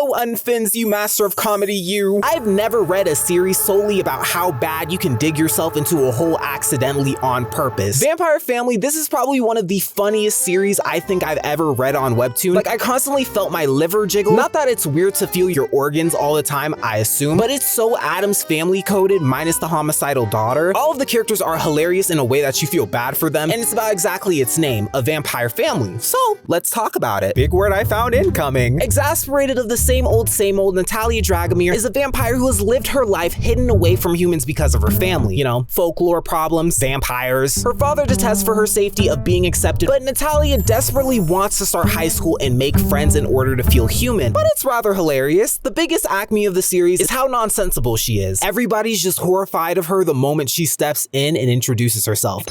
Oh, Unfins, you master of comedy, you. I've never read a series solely about how bad you can dig yourself into a hole accidentally on purpose. Vampire Family, this is probably one of the funniest series I think I've ever read on Webtoon. Like, I constantly felt my liver jiggle. Not that it's weird to feel your organs all the time, I assume, but it's so Addams Family coded minus the homicidal daughter. All of the characters are hilarious in a way that you feel bad for them, and it's about exactly its name, a vampire family. So let's talk about it. Big word I found incoming. Exasperated of the same old, Natalia Dragomir is a vampire who has lived her life hidden away from humans because of her family. You know, folklore problems, vampires. Her father detests for her safety of being accepted, but Natalia desperately wants to start high school and make friends in order to feel human. But it's rather hilarious. The biggest acme of the series is how nonsensical she is. Everybody's just horrified of her the moment she steps in and introduces herself.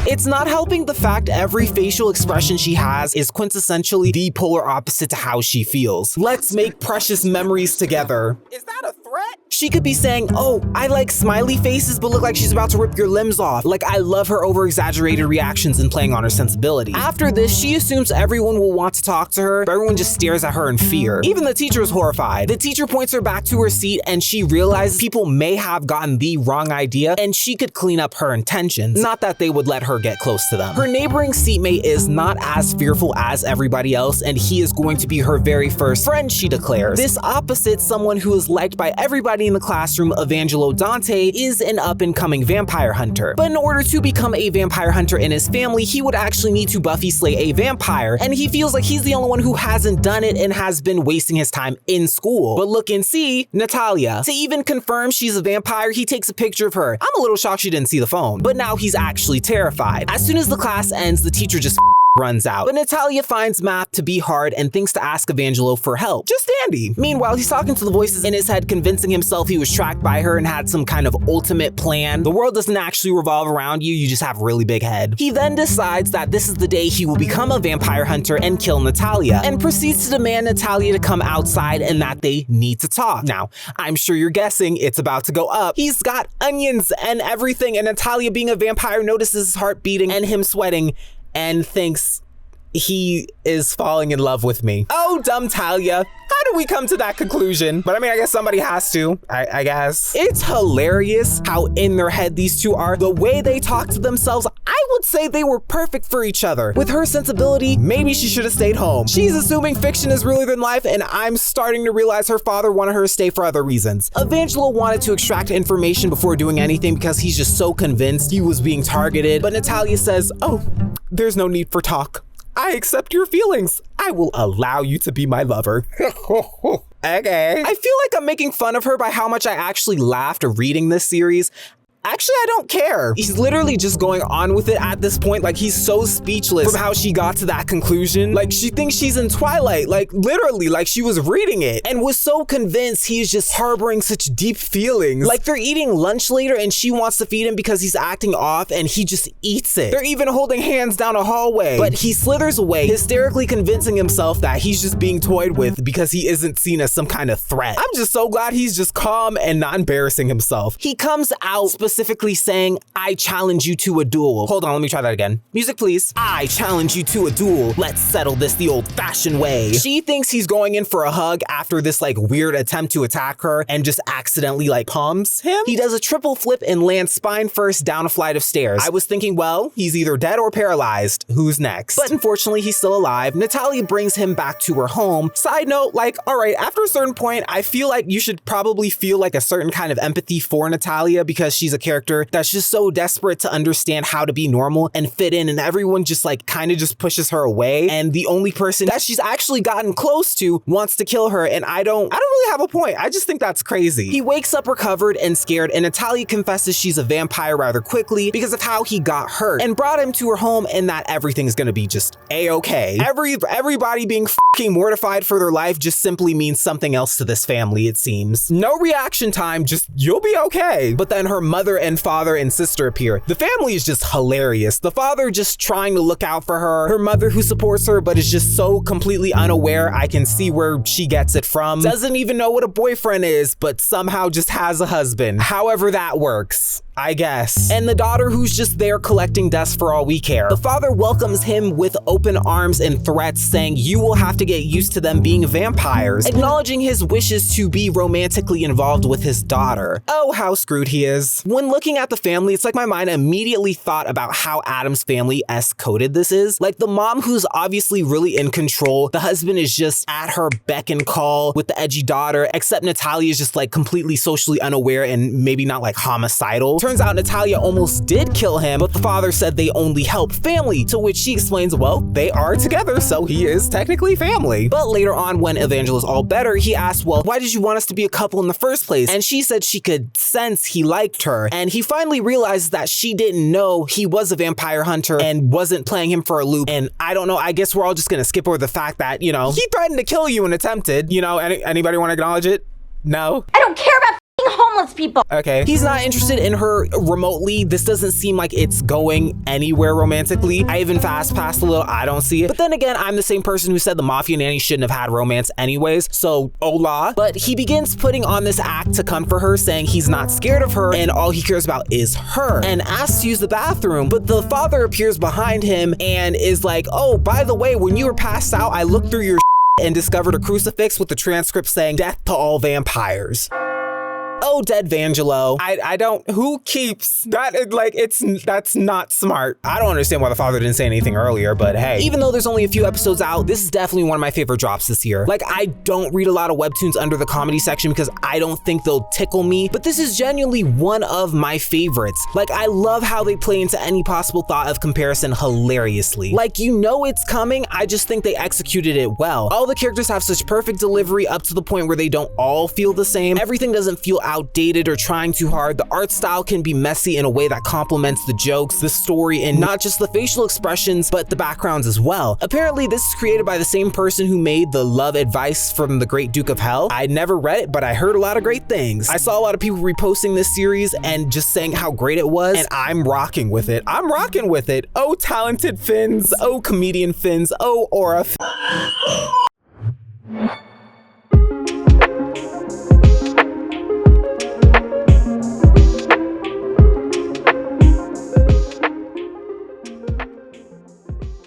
It's not helping the fact every facial expression she has is quintessentially the polar opposite to how she feels. Let's make precious memories together. Is that a threat? She could be saying, oh, I like smiley faces but look like she's about to rip your limbs off. Like, I love her over-exaggerated reactions and playing on her sensibility. After this, she assumes everyone will want to talk to her, but everyone just stares at her in fear. Even the teacher is horrified. The teacher points her back to her seat and she realizes people may have gotten the wrong idea and she could clean up her intentions. Not that they would let her get close to them. Her neighboring seatmate is not as fearful as everybody else and he is going to be her very first friend, she declares. This opposite someone who is liked by everybody in the classroom, Evangelo Dante, is an up-and-coming vampire hunter. But in order to become a vampire hunter in his family, he would actually need to Buffy slay a vampire, and he feels like he's the only one who hasn't done it and has been wasting his time in school. But look and see, Natalia. To even confirm she's a vampire, he takes a picture of her. I'm a little shocked she didn't see the phone, but now he's actually terrified. As soon as the class ends, the teacher just runs out. But Natalia finds math to be hard and thinks to ask Evangelo for help. Just Andy. Meanwhile, he's talking to the voices in his head, convincing himself he was tracked by her and had some kind of ultimate plan. The world doesn't actually revolve around you, you just have a really big head. He then decides that this is the day he will become a vampire hunter and kill Natalia, and proceeds to demand Natalia to come outside and that they need to talk. Now, I'm sure you're guessing it's about to go up. He's got onions and everything, and Natalia, being a vampire, notices his heart beating and him sweating and thinks he is falling in love with me. Oh, dumb Talia. How do we come to that conclusion? But I mean, I guess somebody has to, I guess. It's hilarious how in their head these two are. The way they talk to themselves, I would say they were perfect for each other. With her sensibility, maybe she should have stayed home. She's assuming fiction is realer than life, and I'm starting to realize her father wanted her to stay for other reasons. Evangelo wanted to extract information before doing anything because he's just so convinced he was being targeted. But Natalia says, oh, there's no need for talk. I accept your feelings. I will allow you to be my lover. Okay. I feel like I'm making fun of her by how much I actually laughed reading this series. Actually, I don't care. He's literally just going on with it at this point. Like, he's so speechless from how she got to that conclusion. Like, she thinks she's in Twilight, like literally, like she was reading it and was so convinced he's just harboring such deep feelings. Like, they're eating lunch later and she wants to feed him because he's acting off and he just eats it. They're even holding hands down a hallway, but he slithers away, hysterically convincing himself that he's just being toyed with because he isn't seen as some kind of threat. I'm just so glad he's just calm and not embarrassing himself. He comes out specifically saying, I challenge you to a duel. Hold on, let me try that again. Music, please. I challenge you to a duel. Let's settle this the old-fashioned way. She thinks he's going in for a hug after this like weird attempt to attack her and just accidentally like palms him. He does a triple flip and lands spine first down a flight of stairs. I was thinking, well, he's either dead or paralyzed. Who's next? But unfortunately, he's still alive. Natalia brings him back to her home. Side note, like, all right, after a certain point, I feel like you should probably feel like a certain kind of empathy for Natalia because she's a character that's just so desperate to understand how to be normal and fit in, and everyone just like kind of just pushes her away, and the only person that she's actually gotten close to wants to kill her, and I don't really have a point. I just think that's crazy. He wakes up recovered and scared, and Natalia confesses she's a vampire rather quickly because of how he got hurt and brought him to her home, and that everything's gonna be just a-okay. Everybody being fucking mortified for their life just simply means something else to this family, it seems. No reaction time, just you'll be okay. But then her mother and father and sister appear. The family is just hilarious. The father just trying to look out for her. Her mother who supports her but is just so completely unaware. I can see where she gets it from. Doesn't even know what a boyfriend is, but somehow just has a husband. However that works. I guess. And the daughter who's just there collecting dust for all we care. The father welcomes him with open arms and threats, saying you will have to get used to them being vampires, acknowledging his wishes to be romantically involved with his daughter. Oh, how screwed he is. When looking at the family, it's like my mind immediately thought about how Adam's family S-coded this is. Like the mom who's obviously really in control, the husband is just at her beck and call with the edgy daughter, except Natalia is just like completely socially unaware and maybe not like homicidal. Turns out Natalia almost did kill him, but the father said they only help family, to which she explains, well, they are together, so he is technically family. But later on, when Evangela's all better, he asked, well, why did you want us to be a couple in the first place? And she said she could sense he liked her, and he finally realizes that she didn't know he was a vampire hunter and wasn't playing him for a loop. And I don't know, I guess we're all just gonna skip over the fact that, you know, he threatened to kill you and attempted. You know, anybody want to acknowledge it? No? I don't care about homeless people. Okay. He's not interested in her remotely. This doesn't seem like it's going anywhere romantically. I even fast passed a little. I don't see it. But then again, I'm the same person who said the mafia nanny shouldn't have had romance anyways. So, hola. But he begins putting on this act to comfort her, saying he's not scared of her and all he cares about is her, and asks to use the bathroom. But the father appears behind him and is like, oh, by the way, when you were passed out, I looked through your and discovered a crucifix with the transcript saying death to all vampires. Oh, dead Vangelo. I don't, who keeps that? Like, that's not smart. I don't understand why the father didn't say anything earlier, but hey, even though there's only a few episodes out, this is definitely one of my favorite drops this year. Like, I don't read a lot of webtoons under the comedy section because I don't think they'll tickle me, but this is genuinely one of my favorites. Like, I love how they play into any possible thought of comparison hilariously. Like, you know it's coming, I just think they executed it well. All the characters have such perfect delivery up to the point where they don't all feel the same. Everything doesn't feel outdated or trying too hard. The art style can be messy in a way that complements the jokes, the story, and not just the facial expressions, but the backgrounds as well. Apparently, this is created by the same person who made the Love Advice from the Great Duke of Hell. I never read it, but I heard a lot of great things. I saw a lot of people reposting this series and just saying how great it was, and I'm rocking with it. I'm rocking with it. Oh, talented Finns. Oh, comedian Finns. Oh, Aura.